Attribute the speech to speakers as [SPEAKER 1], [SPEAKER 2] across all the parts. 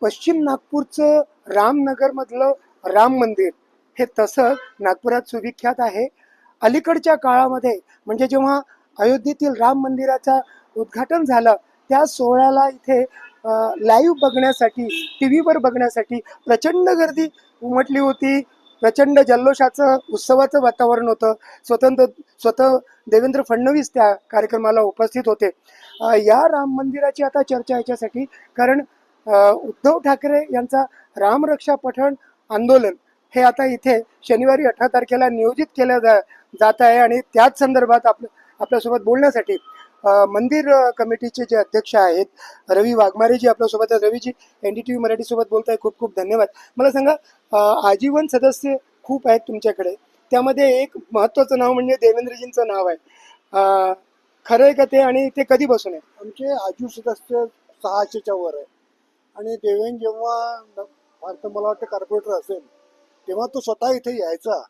[SPEAKER 1] पश्चिम नागपूरचं रामनगरमधलं राम मंदिर हे तसंच नागपुरात सुविख्यात आहे. अलीकडच्या काळामध्ये म्हणजे जेव्हा अयोध्येतील राम मंदिराचा उद्घाटन झालं त्या सोहळ्याला इथे लाईव्ह बघण्यासाठी टी व्हीवर बघण्यासाठी प्रचंड गर्दी उमटली होती. प्रचंड जल्लोषाचं उत्सवाचं वातावरण होतं. स्वतः देवेंद्र फडणवीस त्या कार्यक्रमाला उपस्थित होते. या राम मंदिराची आता चर्चा याच्यासाठी कारण उद्धव ठाकरे यांचा रामरक्षा पठण आंदोलन हे आता इथे शनिवारी 18 तारखेला नियोजित केलं जात आहे आणि त्याच संदर्भात आपल्यासोबत बोलण्यासाठी मंदिर कमिटीचे जे अध्यक्ष आहेत रवी वाघमारे जी आपल्यासोबत आहेत. रवीजी, NDTV मराठी सोबत बोलताय, खूप खूप धन्यवाद. मला सांगा, आजीवन सदस्य खूप आहेत तुमच्याकडे, त्यामध्ये एक महत्वाचं नाव म्हणजे देवेंद्रजींचं नाव आहे. खरं आहे का ते, आणि ते कधीपासून आहे?
[SPEAKER 2] आमचे आजू सदस्य 600च्या वर आहे आणि देवेंद्र जेव्हा भारत मला वाटतं कॉर्पोरेटर असेल तेव्हा तो स्वतः इथे यायचा.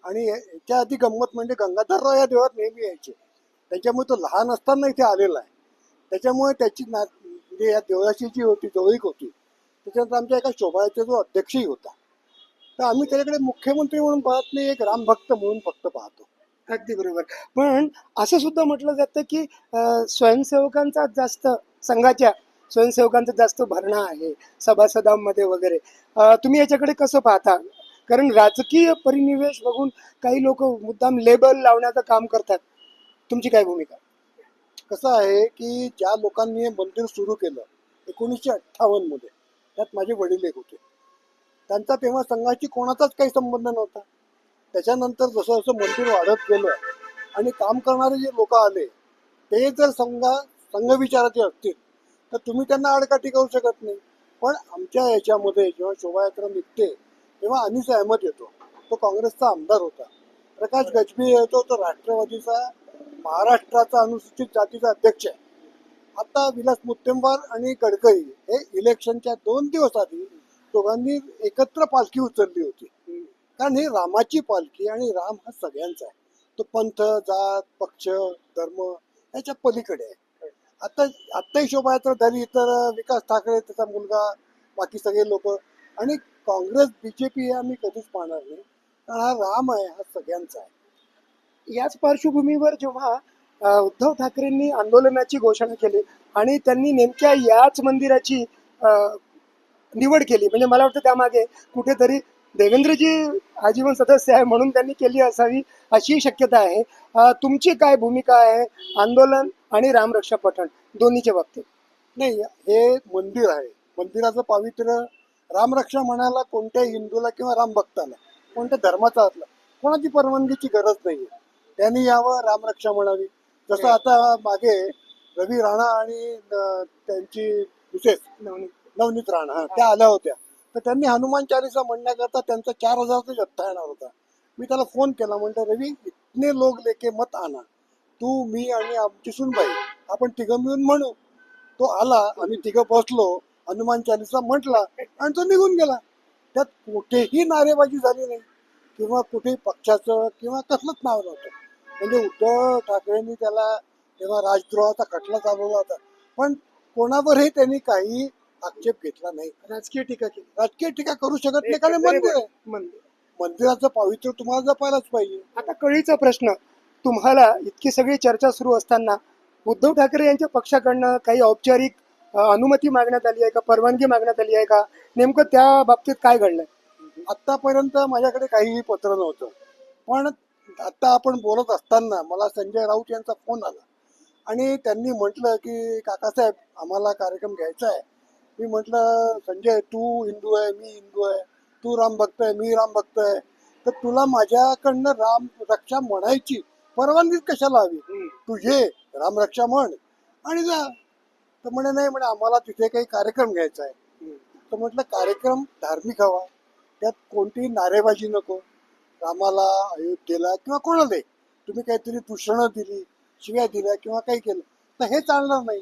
[SPEAKER 2] आणि याच्या आधी गंमत म्हणजे गंगाधरराव या देवात नेहमी यायचे, त्याच्यामुळे तो लहान असताना इथे आलेला आहे. त्याच्यामुळे त्याची म्हणजे या देवळाची जी होती जवळीक होती. त्याच्यानंतर आमच्या एका शोभायाचा जो अध्यक्षही होता, तर आम्ही त्याच्याकडे मुख्यमंत्री म्हणून पाहत नाही, एक रामभक्त म्हणून फक्त पाहतो.
[SPEAKER 1] अगदी बरोबर. पण असं सुद्धा म्हटलं जातं की स्वयंसेवकांचा जास्त, संघाच्या स्वयंसेवकांचा जास्त भरणा आहे सभासदांमध्ये वगैरे. तुम्ही याच्याकडे कसं पाहता? कारण राजकीय परिनिवेश बघून काही लोक मुद्दाम लेबल लावण्याचं काम करतात. तुमची काय भूमिका?
[SPEAKER 2] कसं आहे की ज्या लोकांनी हे मंदिर सुरू केलं 1958 मध्ये, त्यात माझे वडील एक होते. त्यांचा तेव्हा संघाची कोणाचाच काही संबंध नव्हता. त्याच्यानंतर जसं जसं मंदिर वाढत गेलं आणि काम करणारे जे लोक आले ते जर संघ विचाराचे असतील तर तुम्ही त्यांना आडकाठी करू शकत नाही. पण आमच्या याच्यामध्ये जेव्हा शोभायात्रा निघते तेव्हा अनिस अहमद येतो, तो काँग्रेसचा आमदार होता. प्रकाश गजबी येतो, तो राष्ट्रवादीचा महाराष्ट्राचा अनुसूचित जातीचा अध्यक्ष आहे. आता विलास मुत्तेमवार आणि गडकरी हे इलेक्शनच्या 2 दिवस आधी दोघांनी एकत्र पालखी उचलली होती. कारण ही रामाची पालखी आणि राम हा सगळ्यांचा आहे. तो पंथ, जात, पक्ष, धर्म याच्या पलीकडे आहे. आत्ताही शोभायात्रा झाली तर विकास ठाकरे, त्याचा मुलगा, बाकी सगळे लोक, आणि काँग्रेस BJP हे आम्ही कधीच पाहणार नाही. कारण हा राम आहे, हा सगळ्यांचा आहे.
[SPEAKER 1] याच पार्श्वभूमीवर जेव्हा उद्धव ठाकरेंनी आंदोलनाची घोषणा केली आणि त्यांनी नेमक्या याच मंदिराची निवड केली, म्हणजे मला वाटतं त्यामागे कुठेतरी देवेंद्रजी आजीवन सदस्य आहे म्हणून त्यांनी केली असावी अशी शक्यता आहे. तुमची काय भूमिका आहे आंदोलन आणि रामरक्षा पठण दोन्हीच्या बाबतीत?
[SPEAKER 2] नाही, हे मंदिर आहे, मंदिराचं पावित्र्य रामरक्षा म्हणायला कोणत्या हिंदूला किंवा राम भक्ताला, कोणत्या धर्माचा असला, कोणाची परवानगीची गरज नाही. त्यांनी यावं, रामरक्षा म्हणावी. जसं आता मागे रवी राणा आणि त्यांची मिसेस नवनीत राणा त्या आल्या होत्या, तर त्यांनी हनुमान चालीसा म्हणण्याकरता त्यांचा 4000चा जत्था येणार होता. मी त्याला फोन केला, म्हणतो रवी, इतने लोग लेके मत आना, तू, मी आणि आमची सुनबाई आपण तिघं मिळून म्हणू. तो आला, आम्ही तिघं बसलो, हनुमान चालीसा म्हटला आणि तो निघून गेला. त्यात कुठेही नारेबाजी झाली नाही किंवा कुठेही पक्षाचं किंवा कसलंच नाव नव्हतं. म्हणजे उद्धव ठाकरेंनी त्याला तेव्हा राजद्रोहाचा खटला चालवला होता, पण कोणावरही त्यांनी काही आक्षेप घेतला नाही.
[SPEAKER 1] राजकीय टीका केली.
[SPEAKER 2] राजकीय टीका करू शकत नाही, कारण मंदिर आहे. मंदिराचं पावित्र्य तुम्हाला जपायलाच पाहिजे.
[SPEAKER 1] आता कळीचा प्रश्न, तुम्हाला इतकी सगळी चर्चा सुरू असताना उद्धव ठाकरे यांच्या पक्षाकडनं काही औपचारिक अनुमती मागण्यात आली आहे का, परवानगी मागण्यात आली आहे का? नेमकं त्या बाबतीत काय घडलंय?
[SPEAKER 2] आतापर्यंत माझ्याकडे काहीही पत्र नव्हतं, पण आता आपण बोलत असताना मला संजय राऊत यांचा फोन आला आणि त्यांनी म्हटलं की काकासाहेब, आम्हाला कार्यक्रम घ्यायचा आहे. मी म्हटलं, संजय, तू हिंदू आहे, मी हिंदू आहे, तू राम भक्त आहे, मी राम भक्त आहे, तर तुला माझ्याकडनं राम रक्षा म्हणायची परवानगी कशाला हवी? तू ये, राम रक्षा म्हण आणि जा. तर म्हणे नाही, म्हणे आम्हाला तिथे काही कार्यक्रम घ्यायचा आहे. तर म्हटलं, कार्यक्रम धार्मिक हवा, त्यात कोणतीही नारेबाजी नको. रामाला, अयोध्येला किंवा कोणालाही तुम्ही काहीतरी दूषणं दिली, शिव्या दिल्या किंवा काही केलं तर हे चालणार नाही.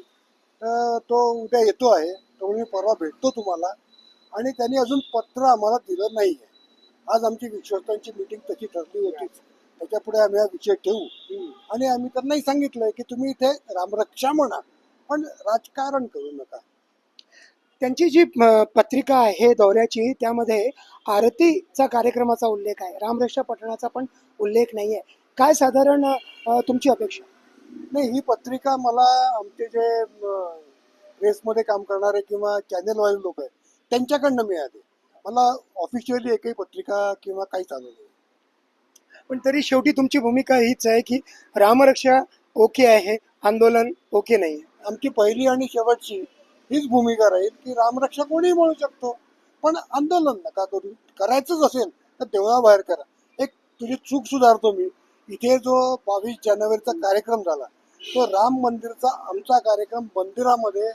[SPEAKER 2] तर तो उद्या येतो आहे, तो मी परवा भेटतो तुम्हाला. आणि त्यांनी अजून पत्र आम्हाला दिलं नाही आहे. आज आमची विश्वस्तांची मीटिंग तशी ठरली होती, त्याच्यापुढे आम्ही हा विषय ठेवू. आणि आम्ही त्यांनाही सांगितलंय की तुम्ही इथे रामरक्षा म्हणा, पण राजकारण करू नका.
[SPEAKER 1] त्यांची जी पत्रिका आहे दौऱ्याची त्यामध्ये आरतीचा कार्यक्रमाचा उल्लेख आहे, रामरक्षा पठणाचा पण उल्लेख नाही आहे. काय साधारण तुमची अपेक्षा?
[SPEAKER 2] नाही, ही पत्रिका मला आमचे जे प्रेसमध्ये काम करणारे किंवा चॅनेलवाले लोक आहेत त्यांच्याकडनं मिळाली. मला ऑफिशियली एकही पत्रिका किंवा काहीच आलं नाही.
[SPEAKER 1] पण तरी शेवटी तुमची भूमिका हीच आहे की रामरक्षा ओके आहे, आंदोलन ओके नाही आहे.
[SPEAKER 2] आमची पहिली आणि शेवटची हीच भूमिका राहील की रामरक्षा कोणीही म्हणू शकतो, पण आंदोलन नका करू. करायचंच असेल तर देवळाबाहेर करा. एक तुझी चूक सुधारतो मी, इथे जो 22 जानेवारीचा कार्यक्रम झाला तो राम मंदिरचा आमचा कार्यक्रम मंदिरामध्ये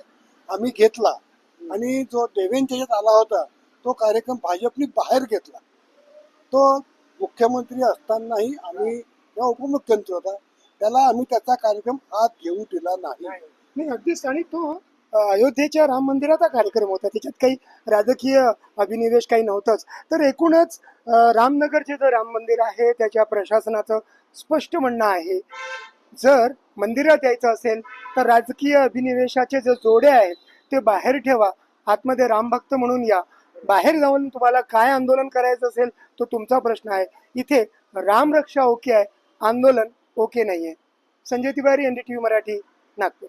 [SPEAKER 2] आम्ही घेतला आणि जो देवेंच्या ह्याच्यात आला होता तो कार्यक्रम भाजपने बाहेर घेतला. तो मुख्यमंत्री असतानाही आम्ही जेव्हा उपमुख्यमंत्री होता त्याला आम्ही त्याचा कार्यक्रम हात घेऊ दिला नाही.
[SPEAKER 1] नाही अगदीच. आणि तो अयोध्येच्या राम मंदिराचा कार्यक्रम होता, त्याच्यात काही राजकीय अभिनिवेश काही नव्हतंच. तर एकूणच रामनगरचे जे राम मंदिर आहे त्याच्या प्रशासनाचं स्पष्ट म्हणणं आहे, जर मंदिरात यायचं असेल तर राजकीय अभिनिवेशाचे जे जोडे आहेत ते बाहेर ठेवा, आतमध्ये रामभक्त म्हणून या. बाहेर जाऊन तुम्हाला काय आंदोलन करायचं असेल तो तुमचा प्रश्न आहे. इथे रामरक्षा ओके आहे, आंदोलन ओके नाही आहे. संजय तिवारी, NDTV मराठी, नागपूर.